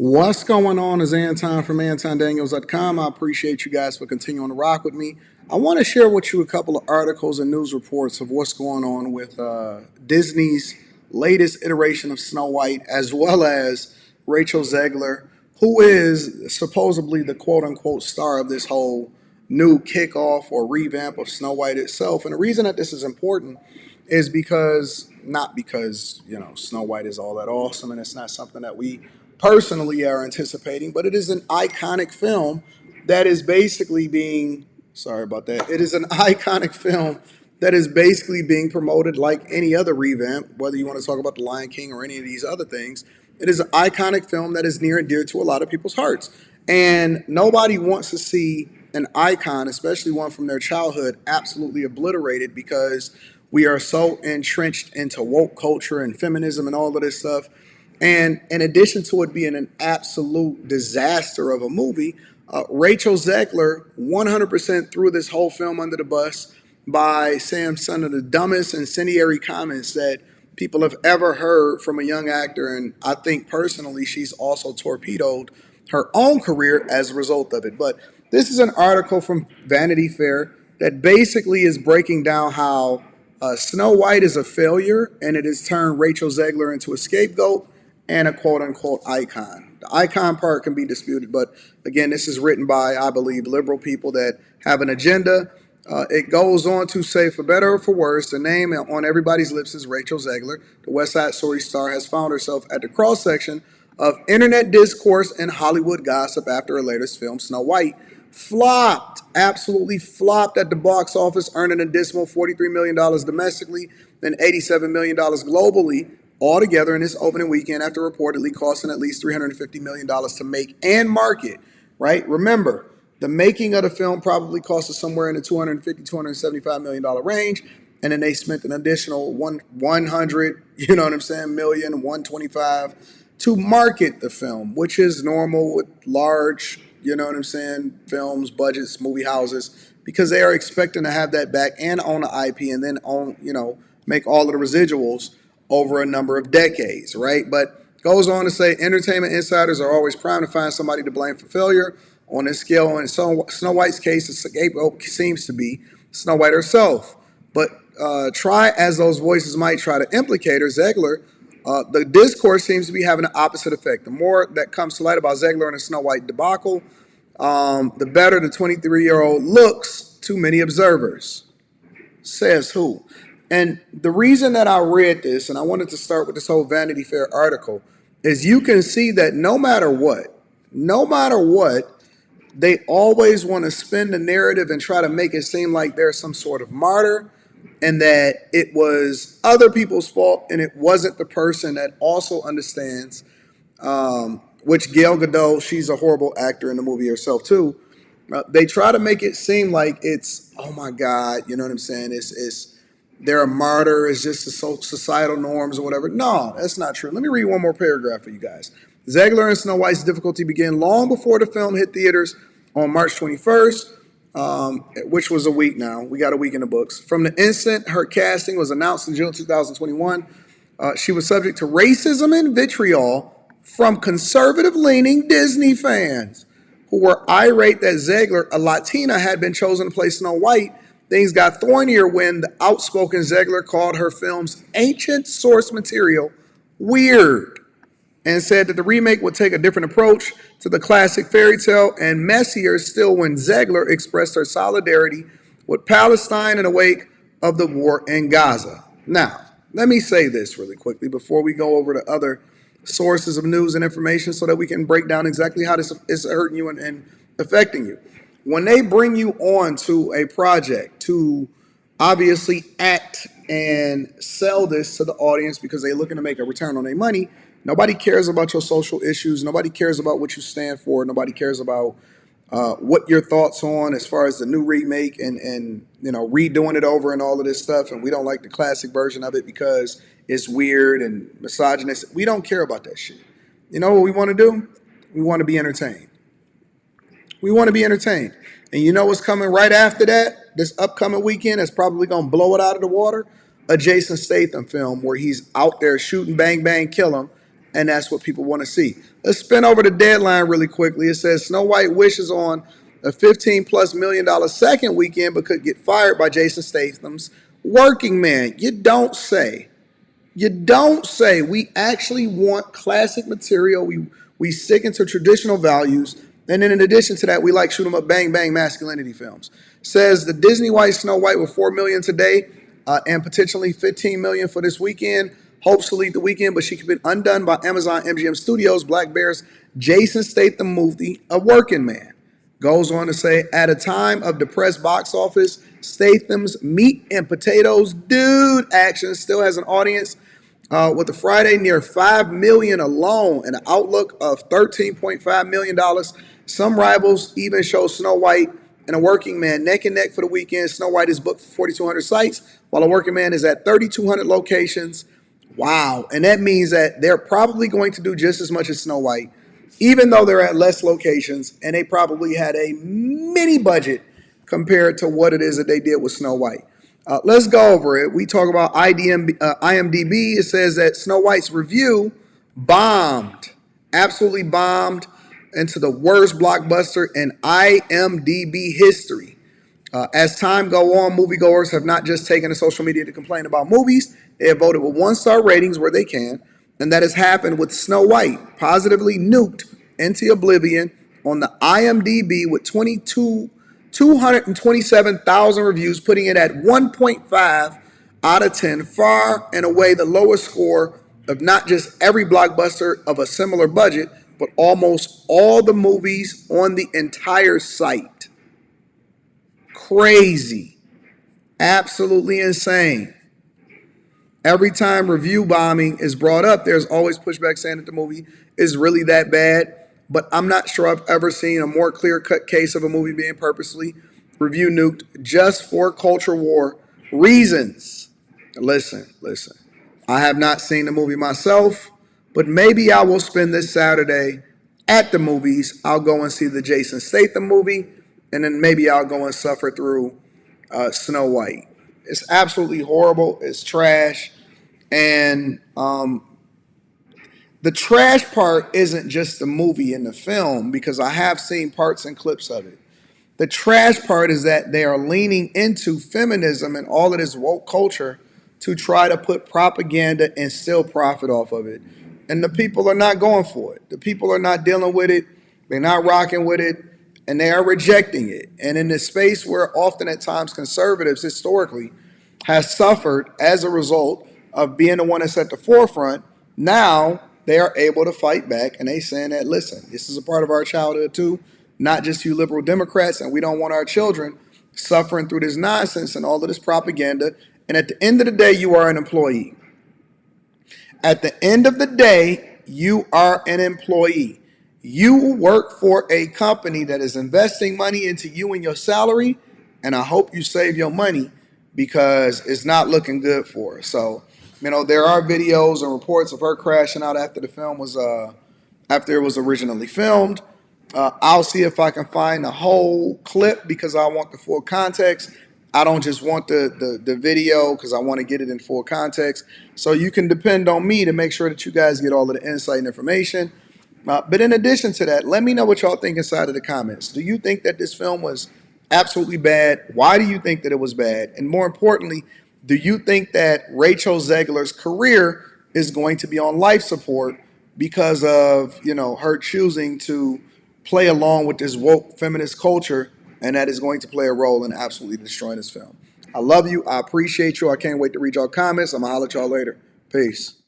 What's going on is Anton from antondaniels.com. I appreciate you guys for continuing to rock with me. I want to share with you a couple of articles and news reports of what's going on with Disney's latest iteration of Snow White, as well as Rachel Zegler, who is supposedly the quote-unquote star of this whole new kickoff or revamp of Snow White itself. And the reason that this is important is because, not because, Snow White is all that awesome and it's not something that we personally are anticipating, but it is an iconic film that is basically being, sorry about that, it is an iconic film that is basically being promoted like any other revamp, whether you want to talk about The Lion King or any of these other things. It is an iconic film that is near and dear to a lot of people's hearts. And nobody wants to see an icon, especially one from their childhood, absolutely obliterated because we are so entrenched into woke culture and feminism and all of this stuff. And in addition to it being an absolute disaster of a movie, Rachel Zegler 100% threw this whole film under the bus by saying some of the dumbest incendiary comments that people have ever heard from a young actor. And I think personally, she's also torpedoed her own career as a result of it. But this is an article from Vanity Fair that basically is breaking down how Snow White is a failure and it has turned Rachel Zegler into a scapegoat and a quote-unquote icon. The icon part can be disputed, but again, this is written by, I believe, liberal people that have an agenda. It goes on to say, for better or for worse, the name on everybody's lips is Rachel Zegler. The West Side Story star has found herself at the cross-section of internet discourse and Hollywood gossip after her latest film, Snow White, flopped, absolutely flopped at the box office, earning a dismal $43 million domestically and $87 million globally, altogether in its opening weekend after reportedly costing at least $350 million to make and market, right? Remember, the making of the film probably cost us somewhere in the $250, $275 million range, and then they spent an additional 100, million, 125 to market the film, which is normal with large, films, budgets, movie houses, because they are expecting to have that back and own the IP and then own, make all of the residuals over a number of decades, right? But goes on to say entertainment insiders are always primed to find somebody to blame for failure on this scale. And so Snow White's case, the scapegoat seems to be Snow White herself. But try as those voices might try to implicate her, Zegler, the discourse seems to be having an opposite effect. The more that comes to light about Zegler and the Snow White debacle, the better the 23-year-old looks to many observers. Says who? And the reason that I read this, and I wanted to start with this whole Vanity Fair article, is you can see that no matter what, they always want to spin the narrative and try to make it seem like there's some sort of martyr and that it was other people's fault and it wasn't the person that also understands, which Gail Gadot, she's a horrible actor in the movie herself too. They try to make it seem like it's, oh my God, you know what I'm saying? It's they're a martyr, it's just the societal norms or whatever. No, that's not true. Let me read one more paragraph for you guys. Zegler and Snow White's difficulty began long before the film hit theaters on March 21st, which was a week now. We got a week in the books. From the instant her casting was announced in June 2021, she was subject to racism and vitriol from conservative-leaning Disney fans who were irate that Zegler, a Latina, had been chosen to play Snow White. Things got thornier when the outspoken Zegler called her film's ancient source material weird and said that the remake would take a different approach to the classic fairy tale, and messier still when Zegler expressed her solidarity with Palestine in the wake of the war in Gaza. Now, let me say this really quickly before we go over to other sources of news and information so that we can break down exactly how this is hurting you and affecting you. When they bring you on to a project to obviously act and sell this to the audience because they're looking to make a return on their money, nobody cares about your social issues. Nobody cares about what you stand for. Nobody cares about what your thoughts on as far as the new remake and redoing it over and all of this stuff. And we don't like the classic version of it because it's weird and misogynist. We don't care about that shit. You know what we want to do? We want to be entertained. We want to be entertained. And you know what's coming right after that? This upcoming weekend that's probably going to blow it out of the water? A Jason Statham film where he's out there shooting, bang, bang, kill him. and that's what people want to see. Let's spin over the deadline really quickly. It says Snow White wishes on a $15+ million second weekend, but could get fired by Jason Statham's Working Man. You don't say. You don't say. We actually want classic material. We stick into traditional values. And then in addition to that, we like shoot 'em up, bang, bang masculinity films. Says the Disney White Snow White with 4 million today and potentially 15 million for this weekend. Hopes to lead the weekend, but she could be undone by Amazon MGM Studios, Black Bear's Jason Statham movie, A Working Man. Goes on to say, at a time of depressed box office, Statham's meat and potatoes dude action still has an audience with the Friday near 5 million alone and an outlook of $13.5 million. Some rivals even show Snow White and A Working Man neck and neck for the weekend. Snow White is booked for 4,200 sites, while A Working Man is at 3,200 locations. Wow. And that means that they're probably going to do just as much as Snow White, even though they're at less locations, and they probably had a mini budget compared to what it is that they did with Snow White. Let's go over it. We talk about IMDb. It says that Snow White's review bombed, absolutely bombed, into the worst blockbuster in IMDb history. As time go on, moviegoers have not just taken to social media to complain about movies. They have voted with 1-star ratings where they can, and that has happened with Snow White, positively nuked into oblivion on the IMDb with 227,000 reviews, putting it at 1.5 out of 10, far and away the lowest score of not just every blockbuster of a similar budget, but almost all the movies on the entire site. Crazy. Absolutely insane. Every time review bombing is brought up, there's always pushback saying that the movie is really that bad. But I'm not sure I've ever seen a more clear-cut case of a movie being purposely review nuked just for culture war reasons. Listen. I have not seen the movie myself, but maybe I will spend this Saturday at the movies. I'll go and see the Jason Statham movie, and then maybe I'll go and suffer through Snow White. It's absolutely horrible. It's trash. And the trash part isn't just the movie and the film, because I have seen parts and clips of it. The trash part is that they are leaning into feminism and all of this woke culture to try to put propaganda and still profit off of it. And the people are not going for it. The people are not dealing with it. They're not rocking with it. And they are rejecting it. And in this space where often at times conservatives historically has suffered as a result of being the one that's at the forefront, now they are able to fight back, and they saying that, listen, this is a part of our childhood too, not just you liberal Democrats, and we don't want our children suffering through this nonsense and all of this propaganda. And at the end of the day, you are an employee. At the end of the day, you are an employee. You work for a company that is investing money into you and your salary, and I hope you save your money because it's not looking good for her. So, there are videos and reports of her crashing out after the film was, after it was originally filmed. I'll see if I can find the whole clip because I want the full context. I don't just want the video because I want to get it in full context. So you can depend on me to make sure that you guys get all of the insight and information. But in addition to that, let me know what y'all think inside of the comments. Do you think that this film was absolutely bad? Why do you think that it was bad? And more importantly, do you think that Rachel Zegler's career is going to be on life support because of, her choosing to play along with this woke feminist culture, and that is going to play a role in absolutely destroying this film? I love you. I appreciate you. I can't wait to read y'all comments. I'm going to holler at y'all later. Peace.